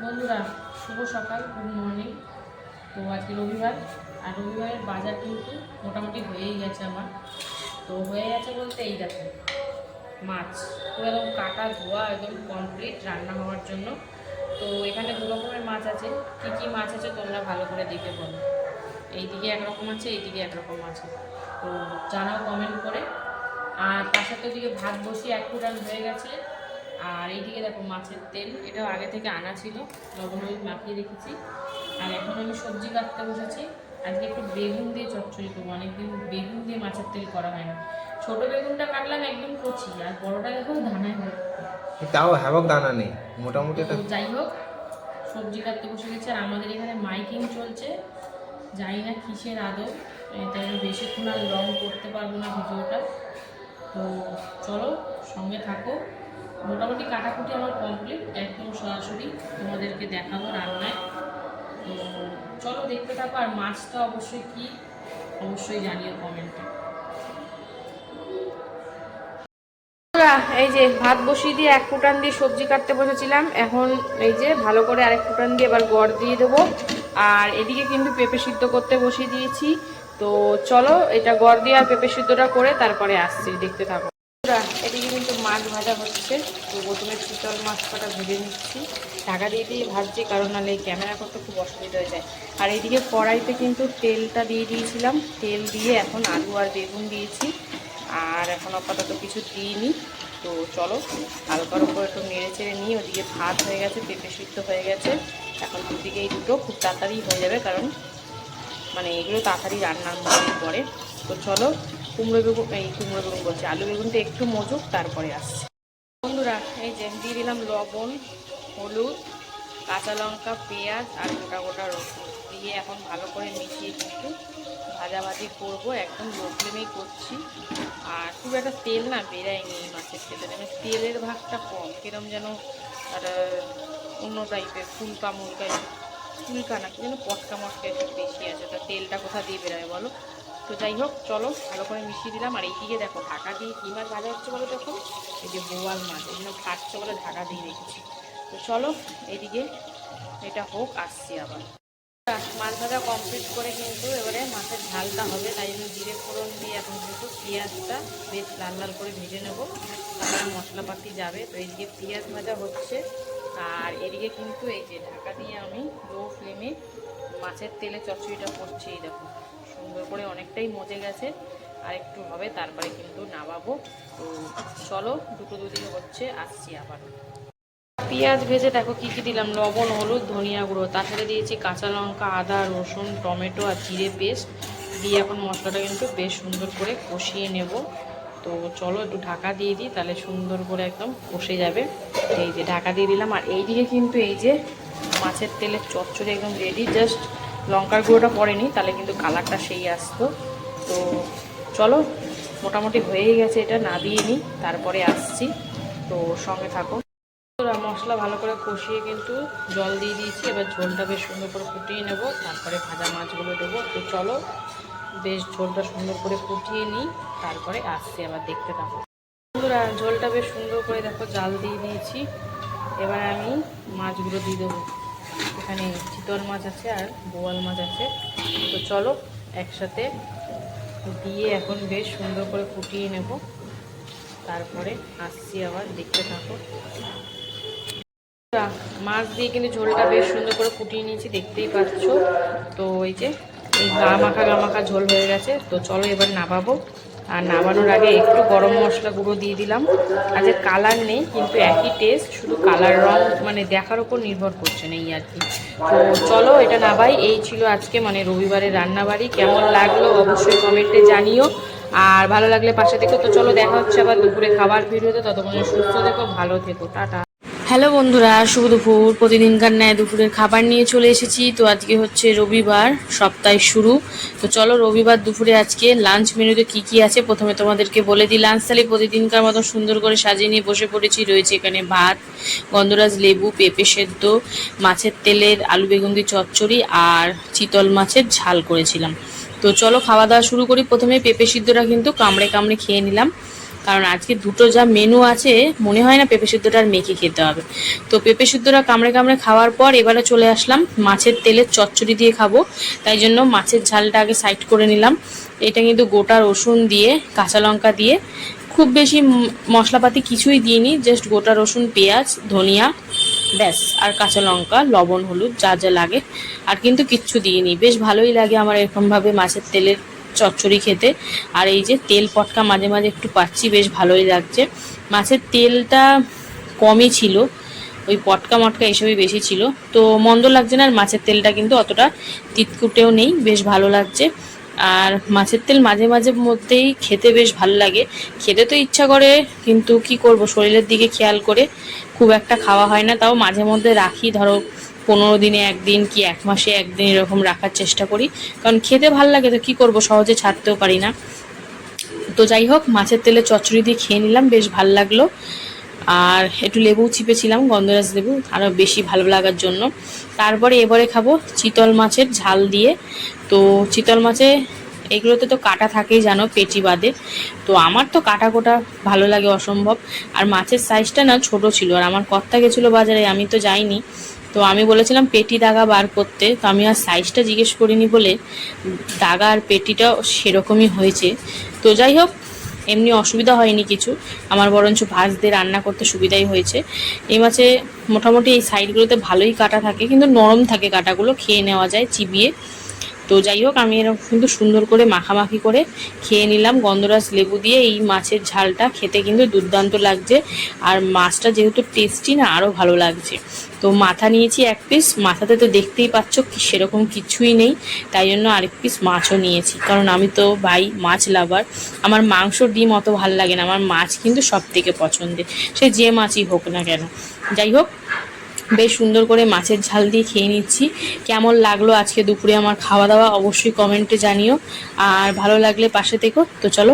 বন্ধুরা শুভ সকাল, good morning. তো আজকে রবিবার, আর রবিবারের বাজার কিন্তু মোটামুটি হয়েই গেছে আমার। তো হয়ে গেছে বলতে এই দেখো মাছ পুরো একদম কাটা ধোয়া একদম কমপ্লিট রান্না হওয়ার জন্য। তো এখানে দু রকমের মাছ আছে। কী কী মাছ আছে তোমরা ভালো করে দেখে বলো। এইদিকে একরকম আছে, এইদিকে একরকম আছে। তো জানাও কমেন্ট করে। আর তার সাথে ওদিকে ভাত বসিয়ে এক ফুটান হয়ে গেছে। আর এইদিকে দেখো মাছের তেল, এটাও আগে থেকে আনা ছিল, লবণ হলুদ মাখিয়ে রেখেছি। আর এখন আমি সবজি কাটতে বসেছি। আজকে একটু বেগুন দিয়ে চচ্চড়ি করবো, অনেকদিন বেগুন দিয়ে মাছের তেল করা হয় না। ছোটো বেগুনটা কাটলাম একদম কচি, আর বড়োটা দেখো দানায় হয়, তাও হ্যাবক দানা নেই মোটামুটি। যাই হোক সবজি কাটতে বসে গেছে। আর আমাদের এখানে মাইকিং চলছে, জানি না কিসের আদৌ, তাই বেশিক্ষণ আর লং করতে পারবো না ভিডিওটা। তো চলো সঙ্গে থাকো। মোটামুটি কাটাকুটি আমার কমপ্লিট, একদম সরাসরি তোমাদেরকে দেখাবো রান্নায়। তো চলো দেখতে থাকো। আর মাছটা অবশ্যই কি অবশ্যই জানিও কমেন্টে। এই যে ভাত বসিয়ে দিয়ে এক ফুটান দিয়ে সবজি কাটতে বসেছিলাম, এখন এই যে ভালো করে আরেক ফুটান দিয়ে এবার গড় দিয়ে দেবো। আর এদিকে কিন্তু পেঁপে সিদ্ধ করতে বসিয়ে দিয়েছি। তো চলো এটা গড় দিয়ে আর পেঁপে সিদ্ধটা করে তারপরে আসছি, দেখতে থাকো। এদিকে কিন্তু মাছ ভাজা হচ্ছে। তো প্রথমে চিতল মাছ কটা ভেজে নিচ্ছি, ঢাকা দিয়ে দিয়ে ভাজছি, কারণ নাহলে ক্যামেরা করতে খুব অসুবিধা হয়ে যায়। আর এইদিকে কড়াইতে কিন্তু তেলটা দিয়ে দিয়েছিলাম, তেল দিয়ে এখন আলু আর বেগুন দিয়েছি। আর এখন আপাতত কিছু দিইনি। তো চলো হালকার উপর একটু নেড়ে চেড়ে নিই। ওদিকে ভাত হয়ে গেছে, পেঁপে সিদ্ধ হয়ে গেছে। এখন দুদিকে এই দুটো খুব তাড়াতাড়ি হয়ে যাবে, কারণ মানে এগুলো তাড়াতাড়ি রান্নার মধ্যে পড়ে। তো চলো কুমড়ো বেগুন বলছি, আলু বেগুনটা একটু মজুক, তারপরে আসছে। বন্ধুরা এই যে দিয়ে দিলাম লবণ, হলুদ, কাঁচা লঙ্কা, পেঁয়াজ আর গোটা গোটা রসুন দিয়ে এখন ভালো করে মিশিয়ে কিন্তু ভাজাভাজি করবো। একদম লো ফ্লেমেই করছি। আর খুব একটা তেল না বেরায়নি এই মাছের তেলে, যেন তেলের ভাগটা কম, কিরম যেন একটা অন্য টাইপের ফুলকা মুলকা, ফুলকা না কি যেন পটকা মটকা একটু বেশি আছে। তা তেলটা কোথা দিয়ে বেরোয় বলো। তো যাই হোক চলো ভালো করে মিশিয়ে দিলাম। আর এইদিকে দেখো ঢাকা দিয়ে কী মাছ ভাজা হচ্ছে বলো, তখন এই যে বোয়াল মাছ, এগুলো ফাটছে বলে ঢাকা দিয়ে রেখেছি। তো চলো এইদিকে এটা হোক, আসছি আবার। মাছ ভাজা কমপ্লিট করে কিন্তু এবারে মাছের ঝালটা হবে, তাই জন্য জিরে ফোড়ন দিয়ে এখন কিন্তু পেঁয়াজটা বেশ লাল লাল করে ভেজে নেব, তারপরে মশলাপাতি যাবে। তো এইদিকে পেঁয়াজ ভাজা হচ্ছে। আর এদিকে কিন্তু এই যে ঢাকা দিয়ে আমি লো ফ্লেমে মাছের তেলে চচ্চড়িটা করছি। এই দেখো সুন্দর করে অনেকটাই মজে গেছে, আর একটু হবে তারপরে কিন্তু নামাবো। তো চলো দুদিকে হচ্ছে, আসছি আবার। পেঁয়াজ ভেজে দেখো কী কী দিলাম, লবণ, হলুদ, ধনিয়া গুঁড়ো, তার সাথে দিয়েছি কাঁচা লঙ্কা, আদা, রসুন, টমেটো আর জিরে পেস্ট দিয়ে এখন মশলাটা কিন্তু বেশ সুন্দর করে কষিয়ে নেব। তো চলো একটু ঢাকা দিয়ে দিই, তাহলে সুন্দর করে একদম কষে যাবে। এই যে ঢাকা দিয়ে দিলাম। আর এইদিকে কিন্তু এই যে মাছের তেলের চচ্চড়ি একদম রেডি, জাস্ট লঙ্কার গুঁড়োটা পড়েনি, তাহলে কিন্তু কালারটা সেই আসতো। তো চলো মোটামুটি হয়েই গেছে, এটা না দিয়ে নিই তারপরে আসছি। তো সঙ্গে থাকো। মশলা ভালো করে কষিয়ে কিন্তু জল দিয়ে দিয়েছি, এবার ঝোলটা বেশ সুন্দর করে ফুটিয়ে নেব, তারপরে ভাজা মাছগুলো দেবো। তো চলো বেশ ঝোলটা সুন্দর করে ফুটিয়ে নিই, তারপরে আসছি আবার, দেখতে থাকো। বন্ধুরা ঝোলটা বেশ সুন্দর করে দেখো জাল দিয়ে দিয়েছি, এবার আমি মাছগুলো দিয়ে দেবো। এখানে চিতল মাছ আছে আর বোয়াল মাছ আছে। তো চলো একসাথে দিয়ে এখন বেশ সুন্দর করে ফুটিয়ে নেব, তারপরে আসছি আবার, দেখতে থাকো। মাছ দিয়ে কিন্তু ঝোলটা বেশ সুন্দর করে ফুটিয়ে নিয়েছি, দেখতেই পাচ্ছ। তো এই যে এই গা মাখা ঝোল হয়ে গেছে। তো চলো এবার নামাবো। আর নামানোর আগে একটু গরম মশলা গুঁড়ো দিয়ে দিলাম। আজকে কালার নেই, কিন্তু একই টেস্ট, শুধু কালার রং মানে দেখার উপর নির্ভর করছে না, এই আর কি। তো চলো এটা নামাই। এই ছিল আজকে মানে রবিবারের রান্নাবাড়ি। কেমন লাগলো অবশ্যই কমেন্টে জানিও, আর ভালো লাগলে পাশে থেকো। তো চলো দেখা হচ্ছে আবার দুপুরে খাবার ভিডিওতে, ততক্ষণ সুস্থ থেকো, ভালো থেকো, টাটা। হ্যালো বন্ধুরা, শুভ দুপুর। প্রতিদিনকার ন্যায় দুপুরের খাবার নিয়ে চলে এসেছি। তো আজকে হচ্ছে রবিবার, সপ্তাহের শুরু। তো চলো রবিবার দুপুরে আজকে লাঞ্চ মেনুতে কি কি আছে প্রথমে তোমাদেরকে বলে দিই। লাঞ্চ থালি প্রতিদিনকার মতো সুন্দর করে সাজিয়ে নিয়ে বসে পড়েছি। রয়েছে এখানে ভাত, গন্ধরাজ লেবু, পেঁপে সেদ্ধ, মাছের তেলের আলু বেগুন দিয়ে চচ্চড়ি আর চিতল মাছের ঝাল করেছিলাম। তো চলো খাওয়া দাওয়া শুরু করি। প্রথমে পেঁপে সিদ্ধটা কিন্তু কামড়ে কামড়ে খেয়ে নিলাম। কারণ আজকে দুটো যা মেনু আছে মনে হয় না পেঁপে সিদ্ধটা আর মেখে খেতে হবে। তো পেঁপে সিদ্ধটা কামড়ে কামড়ে খাওয়ার পর এবারে চলে আসলাম মাছের তেলের চচ্চড়ি দিয়ে খাবো, তাই জন্য মাছের ঝালটা আগে সাইড করে নিলাম। এটা কিন্তু গোটা রসুন দিয়ে কাঁচা লঙ্কা দিয়ে, খুব বেশি মশলাপাতি কিছুই দিইনি, জাস্ট গোটা রসুন, পেঁয়াজ, ধনিয়া, ব্যাস, আর কাঁচা লঙ্কা, লবণ, হলুদ যা যা লাগে, আর কিন্তু কিচ্ছু দিইনি। বেশ ভালোই লাগে আমার এরকমভাবে মাছের তেলের চচ্চড়ি খেতে। আর এই যে তেল পটকা মাঝে মাঝে একটু পাচ্ছি, বেশ ভালোই লাগছে। মাছের তেলটা কমই ছিল, ওই পটকা মটকা এসবই বেশি ছিল, তো মন্দ লাগছে না। আর মাছের তেলটা কিন্তু অতটা তিতকুটেও নেই, বেশ ভালো লাগছে। আর মাছের তেল মাঝে মাঝে মধ্যেই খেতে বেশ ভালো লাগে, খেতে তো ইচ্ছা করে, কিন্তু কি করব, শরীরের দিকে খেয়াল করে খুব একটা খাওয়া হয় না। তাও মাঝে মধ্যে রাখি, ধরো 15 দিনে একদিন কি 1 মাসে একদিন এরকম রাখার চেষ্টা করি, কারণ খেতে ভালো লাগে, তো কি করব, সহজে ছাড়তেও পারি না। তো যাই হোক, মাছের তেলে চচ্চড়ি দিয়ে খেয়ে নিলাম, বেশ ভালো লাগলো। আর একটু লেবু চিপেছিলাম, গন্ধরাজ লেবু, আরও বেশি ভালো লাগার জন্য। তারপরে এবারে খাবো চিতল মাছের ঝাল দিয়ে। তো চিতল মাছে এগুলোতে তো কাটা থাকেই জানো, পেটি বাদে, তো আমার তো কাটা কোটা ভালো লাগে অসম্ভব। আর মাছের সাইজটা না ছোট ছিল, আর আমার কর্তা গেছিলো বাজারে, আমি তো যাইনি। তো আমি বলেছিলাম পেটি দাগা বার করতে, তো আমি আর সাইজটা জিজ্ঞেস করিনি বলে দাগা আর পেটিটাও সেরকমই হয়েছে। তো যাই হোক, এমনি অসুবিধা হয়নি কিছু, আমার বরঞ্চ ভাজ দিয়ে রান্না করতে সুবিধাই হয়েছে। এই মাছে মোটামুটি এই সাইডগুলোতে ভালোই কাটা থাকে, কিন্তু নরম থাকে কাটাগুলো, খেয়ে নেওয়া যায় চিবিয়ে। তো যাই হোক, আমি এরকম কিন্তু সুন্দর করে মাখামাখি করে খেয়ে নিলাম গন্ধরাজ লেবু দিয়ে। এই মাছের ঝালটা খেতে কিন্তু দুর্দান্ত লাগছে, আর মাছটা যেহেতু টেস্টি না, আরও ভালো লাগছে। তো মাথা নিয়েছি 1 পিস, মাথাতে তো দেখতেই পাচ্ছ সেরকম কিছুই নেই, তাই জন্য আরেক পিস মাছও নিয়েছি, কারণ আমি তো ভাই মাছ লাভার। আমার মাংস, ডিম অত ভালো লাগে না, আমার মাছ কিন্তু সব থেকে পছন্দের, সে যে মাছই হোক না কেন। যাই হোক, বেশ সুন্দর করে মাছের ঝাল দিয়ে খেয়ে নিচ্ছি। কেমন লাগলো আজকে দুপুরে আমার খাওয়া দাওয়া অবশ্যই কমেন্টে জানিও, আর ভালো লাগলে পাশে থেকো। তো চলো।